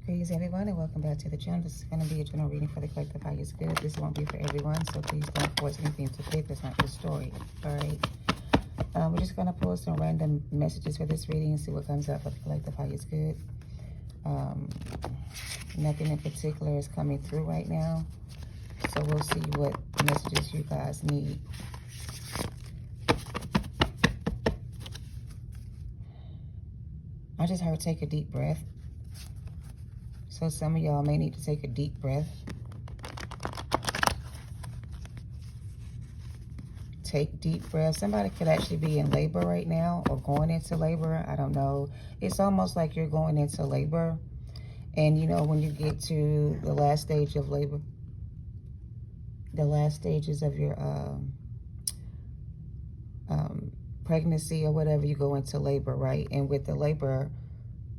Greetings everyone and welcome back to the channel. This is going to be a general reading for the collective highest good. This won't be for everyone, so please don't force anything to fit. That's not your story. Alright. We're just going to pull some random messages for this reading and see what comes up for the collective highest good. Nothing in particular is coming through right now. So we'll see what messages you guys need. I just heard take a deep breath. So some of y'all may need to take a deep breath. Take deep breaths. Somebody could actually be in labor right now or going into labor. I don't know. It's almost like you're going into labor. And you know, when you get to the last stage of labor, the last stages of your pregnancy or whatever, you go into labor, right? And with the labor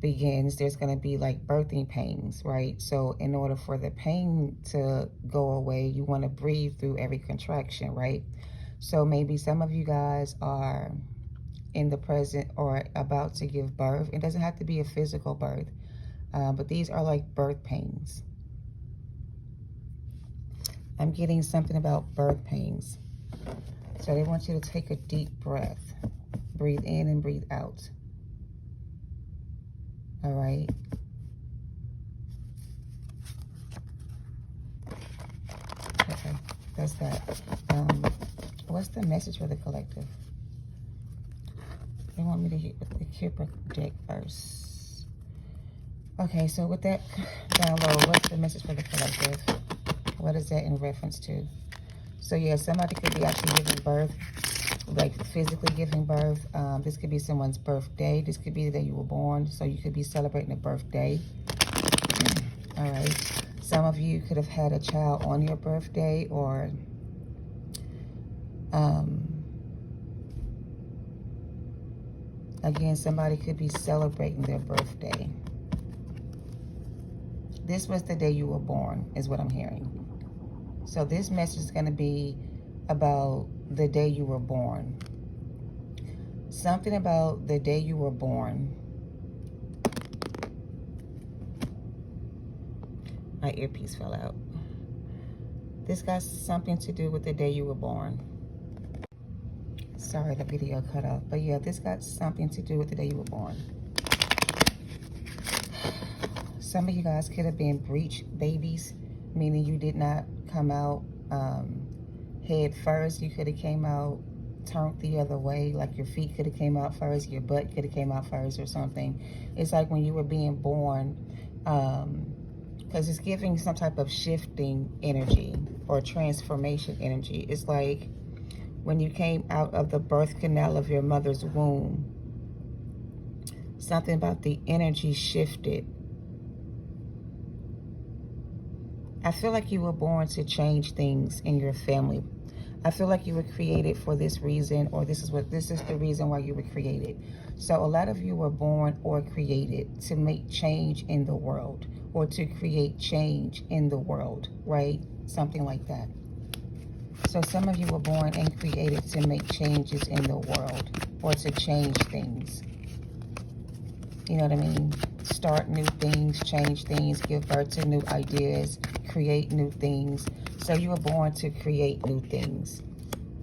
begins, there's going to be like birthing pains, right? So in order for the pain to go away, you want to breathe through every contraction, right? So maybe some of you guys are in the present or about to give birth. It doesn't have to be a physical birth, but these are like birth pains. I'm getting something about birth pains. So they want you to take a deep breath. Breathe in and breathe out. All right. Okay, that's that. What's the message for the collective? They want me to hit the Kipper deck first. Okay, so with that download, what's the message for the collective? What is that in reference to? So yeah, somebody could be actually giving birth, like physically giving birth. This could be someone's birthday. This could be the day you were born. So you could be celebrating a birthday. All right. Some of you could have had a child on your birthday, or again, somebody could be celebrating their birthday. This was the day you were born, is what I'm hearing. So this message is going to be about the day you were born. Something about the day you were born. My earpiece fell out. This got something to do with the day you were born. Sorry, the video cut off. But yeah, this got something to do with the day you were born. Some of you guys could have been breech babies, meaning you did not come out head first. You could have came out turned the other way, like your feet could have came out first, your butt could have came out first or something. It's like when you were being born, because it's giving some type of shifting energy or transformation energy. It's like when you came out of the birth canal of your mother's womb, something about the energy shifted. I feel like you were born to change things in your family. I feel like you were created for this reason, or this is the reason why you were created. So a lot of you were born or created to make change in the world, or to create change in the world, right? Something like that. So some of you were born and created to make changes in the world, or to change things. You know what I mean? Start new things, change things, give birth to new ideas, create new things. So you were born to create new things.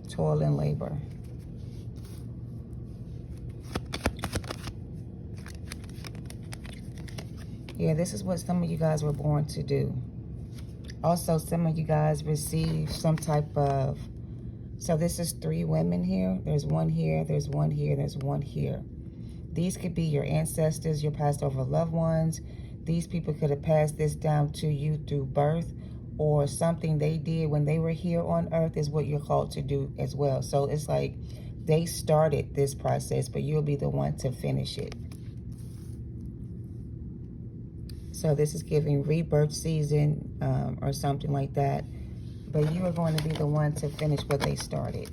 Toil and labor. Yeah, this is what some of you guys were born to do. Also, some of you guys received some type of... So this is 3 women here. There's one here, there's one here, there's one here. These could be your ancestors, your passed over loved ones. These people could have passed this down to you through birth, or something they did when they were here on earth is what you're called to do as well. So it's like they started this process, but you'll be the one to finish it. So this is giving rebirth season or something like that. But you are going to be the one to finish what they started.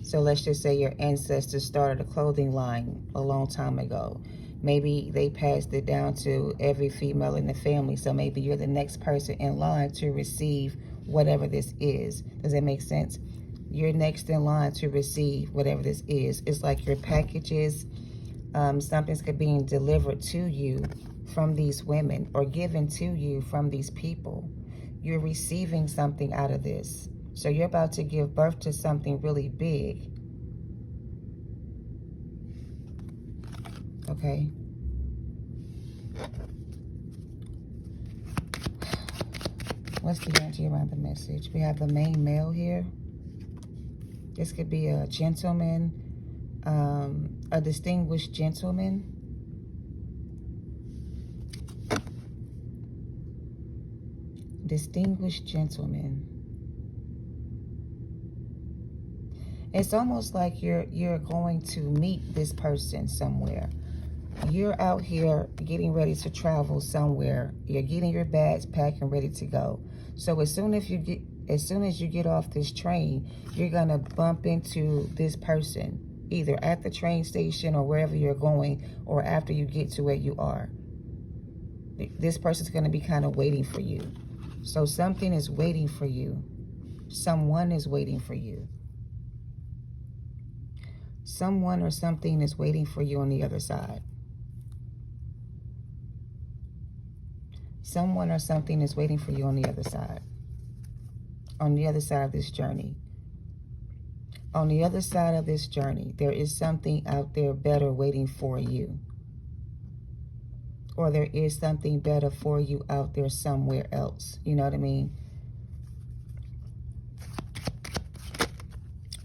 So let's just say your ancestors started a clothing line a long time ago. Maybe they passed it down to every female in the family. So maybe you're the next person in line to receive whatever this is. Does that make sense? You're next in line to receive whatever this is. It's like your packages, something's being delivered to you from these women or given to you from these people. You're receiving something out of this. So you're about to give birth to something really big. Okay. What's the energy around the message? We have the main male here. This could be a gentleman, a distinguished gentleman. Distinguished gentleman. It's almost like you're going to meet this person somewhere. You're out here getting ready to travel somewhere. You're getting your bags packed and ready to go. So as soon as you get off this train, you're gonna bump into this person, either at the train station or wherever you're going, or after you get to where you are. This person's gonna be kind of waiting for you. So something is waiting for you. Someone is waiting for you. Someone or something is waiting for you on the other side. Someone or something is waiting for you on the other side. On the other side of this journey. On the other side of this journey, there is something out there better waiting for you. Or there is something better for you out there somewhere else. You know what I mean?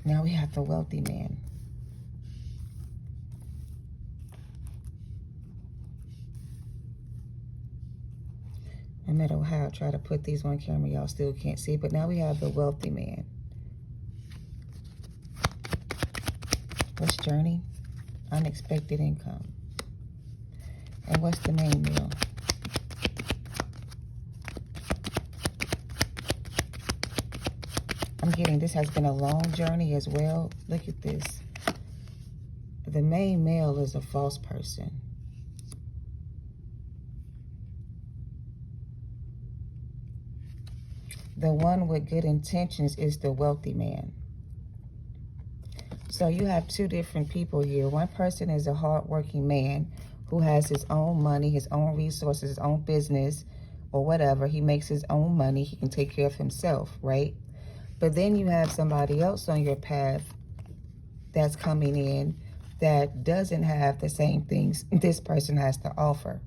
Now we have the wealthy man. No matter how I try to put these on camera, y'all still can't see. But now we have the wealthy man. What's journey? Unexpected income. And what's the main meal? I'm getting this has been a long journey as well. Look at this. The main male is a false person. The one with good intentions is the wealthy man. So you have two different people here. One person is a hardworking man who has his own money, his own resources, his own business, or whatever. He makes his own money. He can take care of himself, right? But then you have somebody else on your path that's coming in that doesn't have the same things this person has to offer.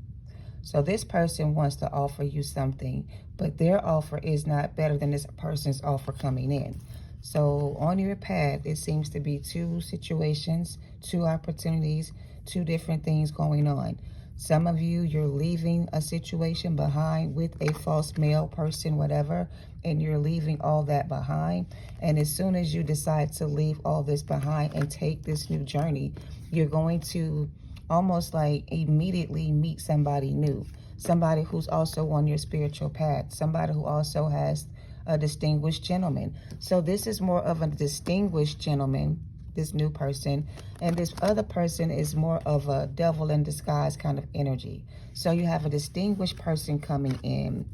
So this person wants to offer you something, but their offer is not better than this person's offer coming in. So on your path, it seems to be two situations, two opportunities, two different things going on. Some of you, you're leaving a situation behind with a false male person, whatever, and you're leaving all that behind. And as soon as you decide to leave all this behind and take this new journey, you're going to almost like immediately meet somebody new, somebody who's also on your spiritual path, somebody who also has a distinguished gentleman. So this is more of a distinguished gentleman, this new person, and this other person is more of a devil in disguise kind of energy. So you have a distinguished person coming in,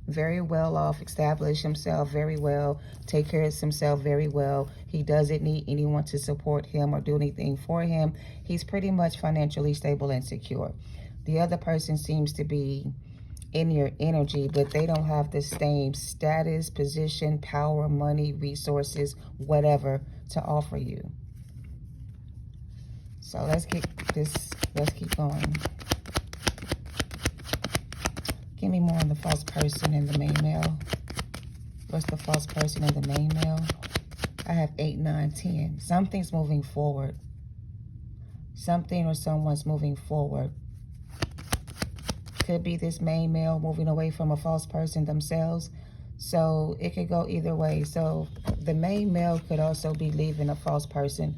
very well off, establish himself very well, take care of himself very well. He doesn't need anyone to support him or do anything for him. He's pretty much financially stable and secure. The other person seems to be in your energy, but they don't have the same status, position, power, money, resources, whatever to offer you. So let's keep going. Give me more on the false person and the main male. What's the false person and the main male? I have 8, 9, 10. Something's moving forward. Something or someone's moving forward. Could be this main male moving away from a false person themselves. So it could go either way. So the main male could also be leaving a false person.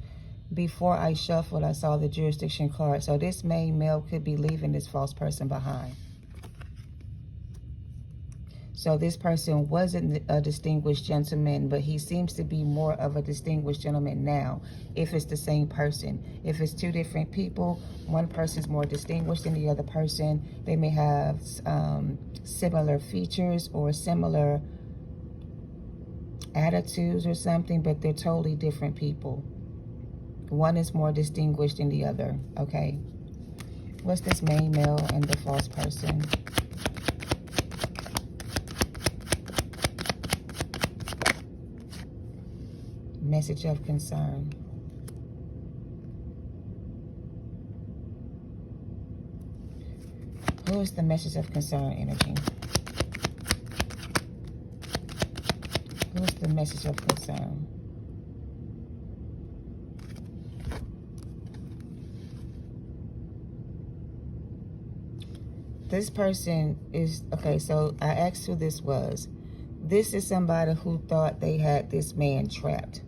Before I shuffled, I saw the jurisdiction card. So this main male could be leaving this false person behind. So this person wasn't a distinguished gentleman, but he seems to be more of a distinguished gentleman now, if it's the same person. If it's two different people, one person's more distinguished than the other person. They may have similar features or similar attitudes or something, but they're totally different people. One is more distinguished than the other, okay? What's this main male and the false person? Message of concern. Who is the message of concern energy? Who is the message of concern? This person is, okay, so I asked who this was. This is somebody who thought they had this man trapped.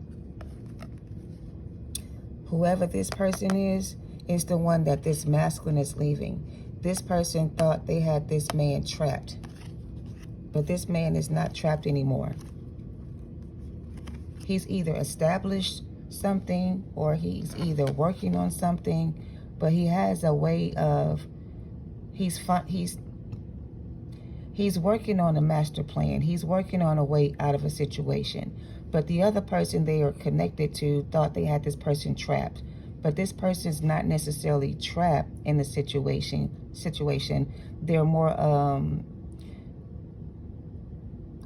Whoever this person is the one that this masculine is leaving. This person thought they had this man trapped. But this man is not trapped anymore. He's either established something or he's either working on something, but he has a way of, he's working on a master plan. He's working on a way out of a situation. But the other person they are connected to thought they had this person trapped. But this person's not necessarily trapped in the situation. They're more,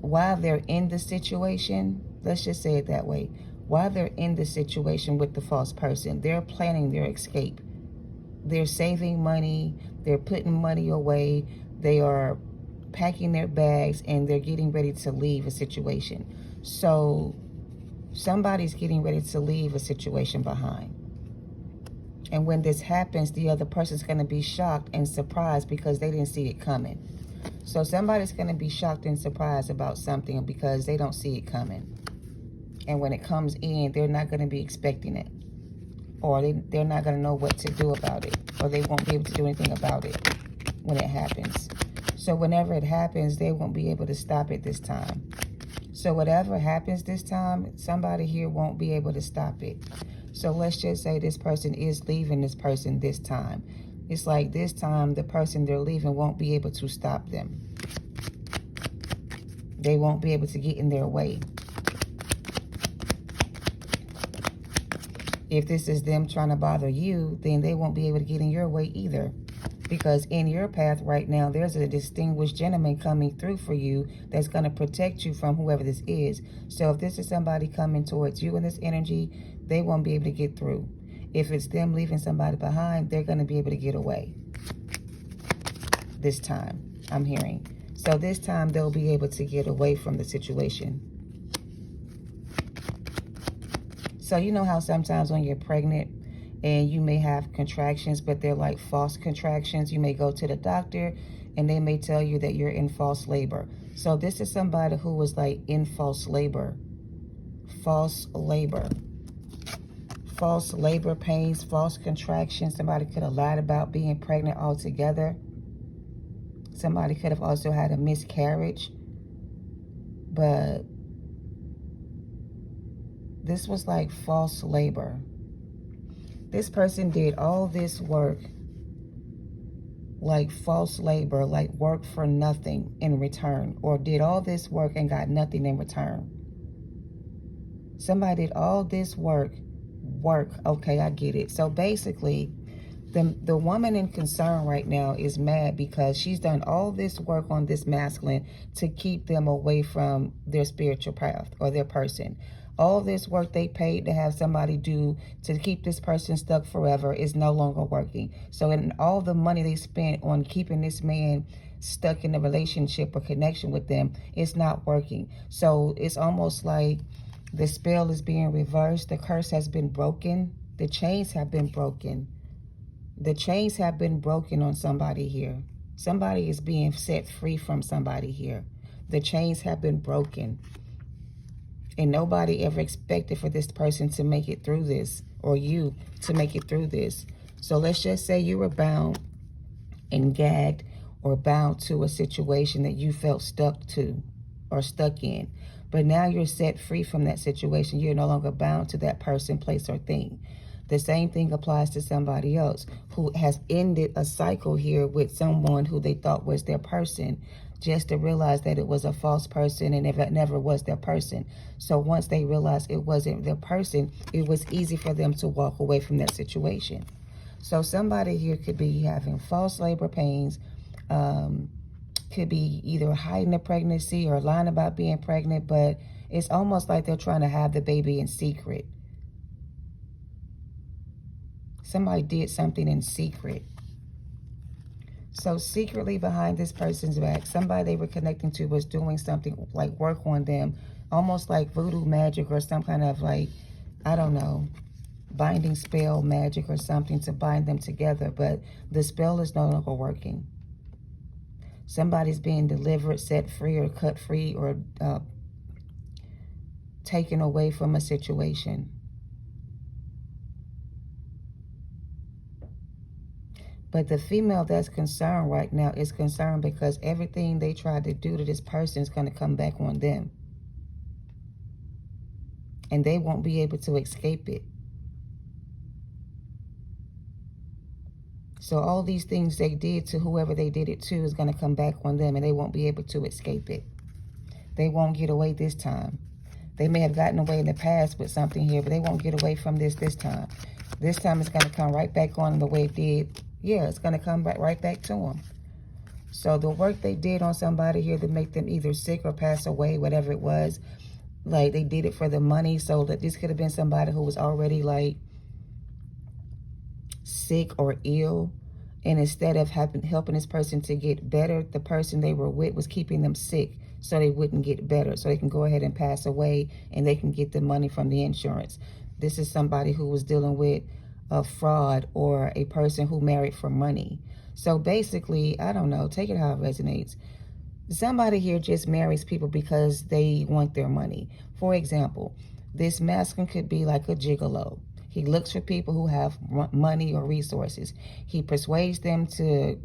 while they're in the situation, let's just say it that way. While they're in the situation with the false person, they're planning their escape. They're saving money. They're putting money away. They are packing their bags and they're getting ready to leave a situation. So somebody's getting ready to leave a situation behind. And when this happens, the other person's going to be shocked and surprised because they didn't see it coming. So somebody's going to be shocked and surprised about something because they don't see it coming. And when it comes in, they're not going to be expecting it. Or they're not going to know what to do about it. Or they won't be able to do anything about it when it happens. So whenever it happens, they won't be able to stop it this time. So whatever happens this time, somebody here won't be able to stop it. So let's just say this person is leaving this person this time. It's like this time, the person they're leaving won't be able to stop them. They won't be able to get in their way. If this is them trying to bother you, then they won't be able to get in your way either. Because in your path right now, there's a distinguished gentleman coming through for you that's going to protect you from whoever this is. So if this is somebody coming towards you in this energy, they won't be able to get through. If it's them leaving somebody behind, they're going to be able to get away. This time, I'm hearing. So this time, they'll be able to get away from the situation. So you know how sometimes when you're pregnant, and you may have contractions, but they're like false contractions. You may go to the doctor and they may tell you that you're in false labor. So this is somebody who was like in false labor. False labor. False labor pains, false contractions. Somebody could have lied about being pregnant altogether. Somebody could have also had a miscarriage. But this was like false labor. This person did all this work, like false labor, like work for nothing in return, or did all this work and got nothing in return. Somebody did all this work, okay, I get it. So basically, the woman in concern right now is mad because she's done all this work on this masculine to keep them away from their spiritual path or their person. All this work they paid to have somebody do to keep this person stuck forever is no longer working. So in all the money they spent on keeping this man stuck in a relationship or connection with them, it's not working. So it's almost like the spell is being reversed. The curse has been broken. The chains have been broken. The chains have been broken on somebody here. Somebody is being set free from somebody here. The chains have been broken. And nobody ever expected for this person to make it through this, or you to make it through this. So let's just say you were bound and gagged or bound to a situation that you felt stuck to or stuck in. But now you're set free from that situation. You're no longer bound to that person, place, or thing. The same thing applies to somebody else who has ended a cycle here with someone who they thought was their person, just to realize that it was a false person and it never was their person. So once they realized it wasn't their person, it was easy for them to walk away from that situation. So somebody here could be having false labor pains, could be either hiding a pregnancy or lying about being pregnant, but it's almost like they're trying to have the baby in secret. Somebody did something in secret. So secretly behind this person's back, somebody they were connecting to was doing something like work on them, almost like voodoo magic or some kind of like, I don't know, binding spell magic or something to bind them together. But the spell is no longer working. Somebody's being delivered, set free, or cut free, or taken away from a situation. But the female that's concerned right now is concerned because everything they tried to do to this person is going to come back on them. And they won't be able to escape it. So all these things they did to whoever they did it to is going to come back on them, and they won't be able to escape it. They won't get away this time. They may have gotten away in the past with something here, but they won't get away from this time. This time it's going to come right back on the way it did. Yeah, it's going to come back right back to them. So the work they did on somebody here to make them either sick or pass away, whatever it was, like they did it for the money. So that this could have been somebody who was already like sick or ill. And instead of helping this person to get better, the person they were with was keeping them sick so they wouldn't get better. So they can go ahead and pass away and they can get the money from the insurance. This is somebody who was dealing with a fraud or a person who married for money. So basically, I don't know, take it how it resonates. Somebody here just marries people because they want their money. For example, this masculine could be like a gigolo. He looks for people who have money or resources. He persuades them to,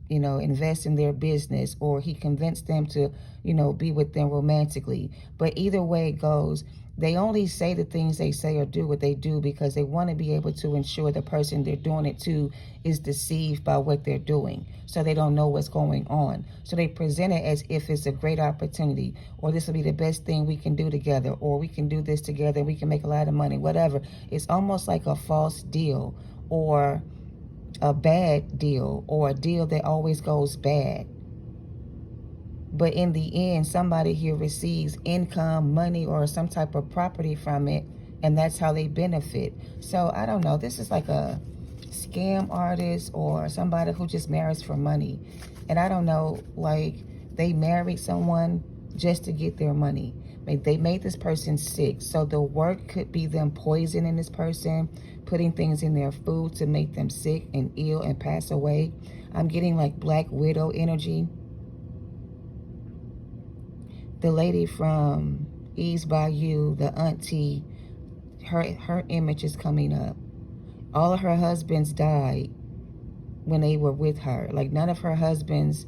you know, invest in their business, or he convinced them to, you know, be with them romantically. But either way it goes, they only say the things they say or do what they do because they want to be able to ensure the person they're doing it to is deceived by what they're doing, so they don't know what's going on. So they present it as if it's a great opportunity, or this will be the best thing we can do together, or we can do this together, we can make a lot of money, whatever. It's almost like a false deal, or a bad deal, or a deal that always goes bad. But in the end, somebody here receives income, money, or some type of property from it, and that's how they benefit. So I don't know. This is like a scam artist or somebody who just marries for money. And I don't know, like they married someone just to get their money. They made this person sick. So the work could be them poisoning this person, putting things in their food to make them sick and ill and pass away. I'm getting like Black Widow energy. The lady from Ease by You, the auntie, her image is coming up. All of her husbands died when they were with her. Like none of her husbands,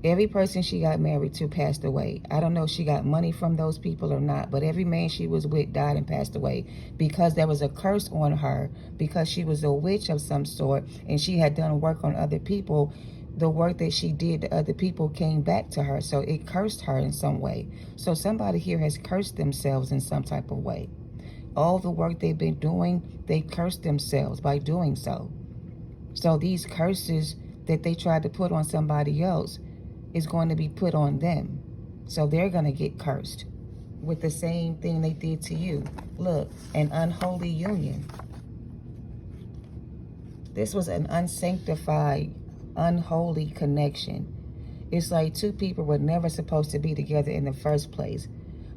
every person she got married to passed away. I don't know if she got money from those people or not, but every man she was with died and passed away because there was a curse on her, because she was a witch of some sort and she had done work on other people. The work that she did to other people came back to her, so it cursed her in some way. So somebody here has cursed themselves in some type of way. All the work they've been doing, they cursed themselves by doing so. So these curses that they tried to put on somebody else is going to be put on them. So they're going to get cursed with the same thing they did to you. Look, an unholy union. This was an unsanctified, unholy connection. It's like two people were never supposed to be together in the first place,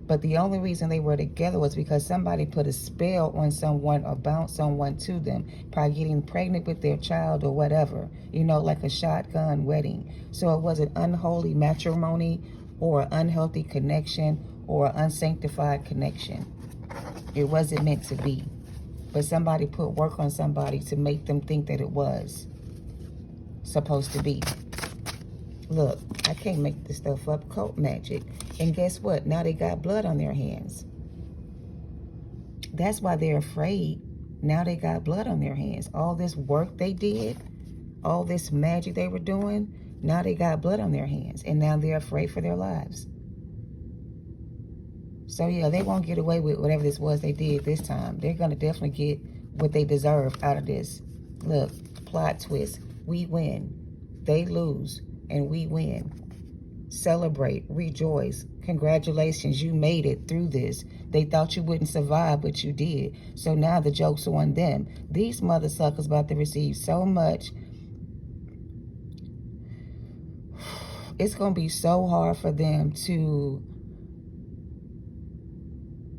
but the only reason they were together was because somebody put a spell on someone or bound someone to them, probably getting pregnant with their child or whatever, you know, like a shotgun wedding. So it was an unholy matrimony or an unhealthy connection or an unsanctified connection. It wasn't meant to be, but somebody put work on somebody to make them think that it was supposed to be. Look, I can't make this stuff up. Cult magic. And guess what? Now they got blood on their hands. That's why they're afraid. Now they got blood on their hands. All this work they did, all this magic they were doing, now they got blood on their hands. And now they're afraid for their lives. So yeah, they won't get away with whatever this was they did this time. They're going to definitely get what they deserve out of this. Look, plot twist. We win. They lose, and we win. Celebrate, rejoice. Congratulations, you made it through this. They thought you wouldn't survive, but you did. So now the joke's on them. These mother suckers about to receive so much. It's going to be so hard for them to...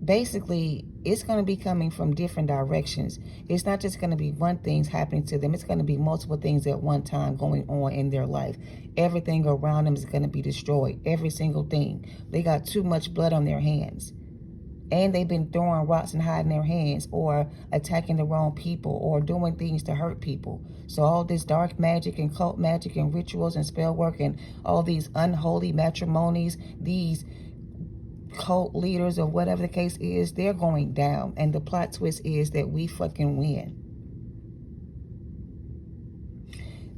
Basically, it's going to be coming from different directions. It's not just going to be one thing happening to them. It's going to be multiple things at one time going on in their life. Everything around them is going to be destroyed. Every single thing. They got too much blood on their hands. And they've been throwing rocks and hiding their hands, or attacking the wrong people, or doing things to hurt people. So all this dark magic and cult magic and rituals and spell work and all these unholy matrimonies, these cult leaders or whatever the case is, they're going down. And the plot twist is that we fucking win.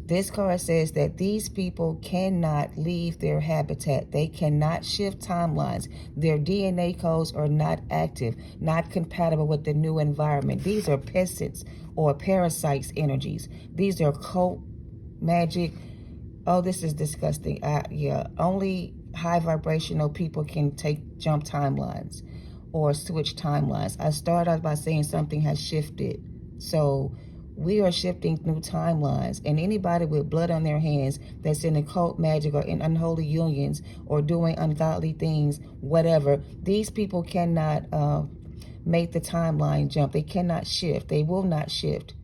This card says that these people cannot leave their habitat. They cannot shift timelines. Their DNA codes are not active, not compatible with the new environment. These are peasants or parasites energies. These are cult magic. Oh, this is disgusting. Yeah, only high vibrational people can jump timelines or switch timelines. I started out by saying something has shifted. So we are shifting new timelines, and anybody with blood on their hands that's in occult magic or in unholy unions or doing ungodly things, whatever, these people cannot make the timeline jump. They cannot shift. They will not shift.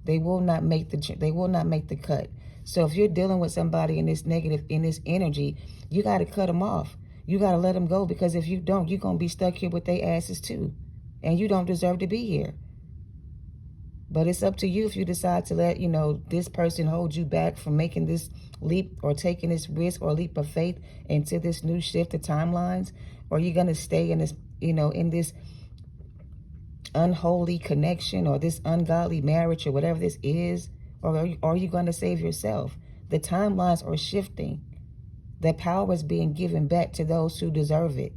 They will not make the cut. So if you're dealing with somebody in this negative, in this energy, you got to cut them off. You got to let them go, because if you don't, you're going to be stuck here with their asses too. And you don't deserve to be here. But it's up to you if you decide to let, this person hold you back from making this leap or taking this risk or leap of faith into this new shift of timelines. Or you're going to stay in this, in this unholy connection or this ungodly marriage or whatever this is. Or are you going to save yourself? The timelines are shifting. The power is being given back to those who deserve it.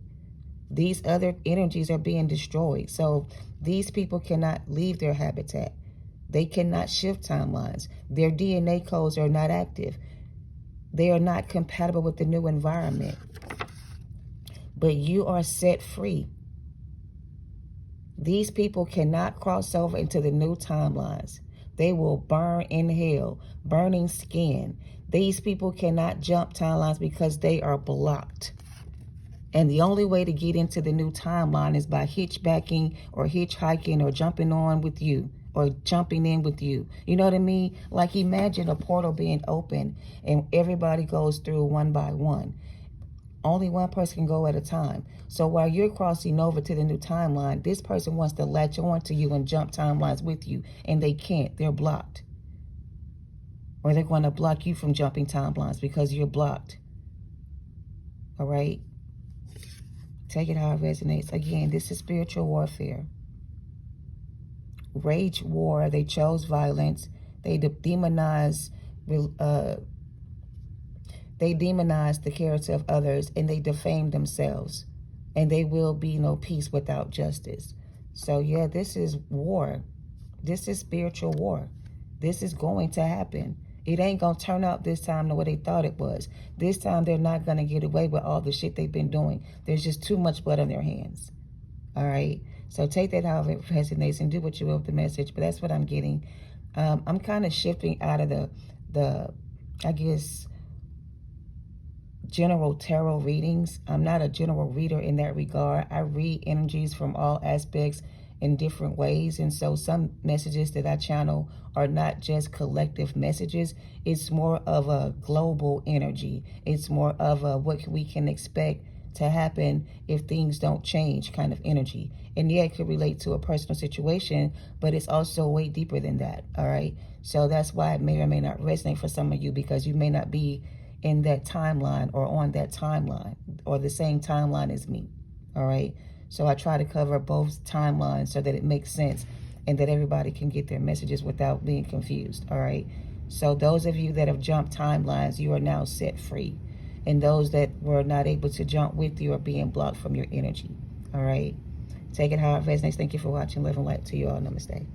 These other energies are being destroyed. So these people cannot leave their habitat. They cannot shift timelines. Their DNA codes are not active. They are not compatible with the new environment. But you are set free. These people cannot cross over into the new timelines. They will burn in hell, burning skin. These people cannot jump timelines because they are blocked. And the only way to get into the new timeline is by hitchbacking or hitchhiking or jumping on with you or jumping in with you. You know what I mean? Like, imagine a portal being open and everybody goes through one by one. Only one person can go at a time. So while you're crossing over to the new timeline, this person wants to latch on to you and jump timelines with you, and they can't. They're blocked. Or they're going to block you from jumping timelines because you're blocked. All right? Take it how it resonates. Again, this is spiritual warfare. Rage war. They chose violence. They demonize the character of others, and they defame themselves. And there will be no peace without justice. So yeah, this is war. This is spiritual war. This is going to happen. It ain't going to turn out this time the way they thought it was. This time they're not going to get away with all the shit they've been doing. There's just too much blood on their hands. All right? So take that how it resonates and do what you will with the message. But that's what I'm getting. I'm kind of shifting out of the I guess, general tarot readings. I'm not a general reader in that regard. I read energies from all aspects in different ways, and so some messages that I channel are not just collective messages. It's more of a global energy. It's more of a what we can expect to happen if things don't change kind of energy. And yeah, it could relate to a personal situation, but it's also way deeper than that. All right, so that's why it may or may not resonate for some of you, because you may not be in that timeline or on that timeline or the same timeline as me. All right, so I try to cover both timelines so that it makes sense and that everybody can get their messages without being confused. All right, so those of you that have jumped timelines, you are now set free, and those that were not able to jump with you are being blocked from your energy. All right, take it how it resonates. Thank you for watching. Love and light to you all. Namaste.